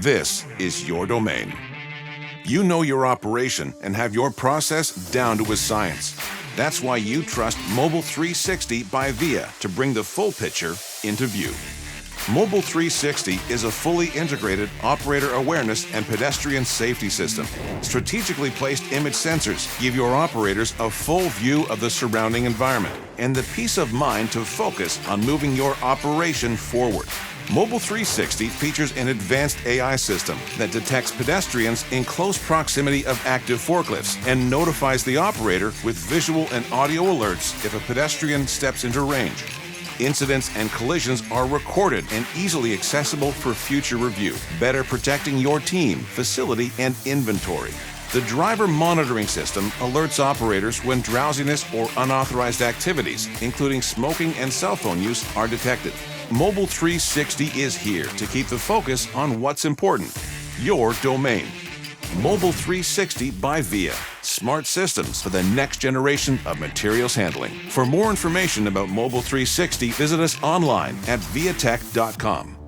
This is your domain. You know your operation and have your process down to a science. That's why you trust Mobile360 by VIA to bring the full picture into view. Mobile360 is a fully integrated operator awareness and pedestrian safety system. Strategically placed image sensors give your operators a full view of the surrounding environment and the peace of mind to focus on moving your operation forward. Mobile360 features an advanced AI system that detects pedestrians in close proximity of active forklifts and notifies the operator with visual and audio alerts if a pedestrian steps into range. Incidents and collisions are recorded and easily accessible for future review, better protecting your team, facility, and inventory. The driver monitoring system alerts operators when drowsiness or unauthorized activities, including smoking and cell phone use, are detected. Mobile360 is here to keep the focus on what's important, your domain. Mobile360 by VIA. Smart systems for the next generation of materials handling. For more information about Mobile360, visit us online at viatech.com.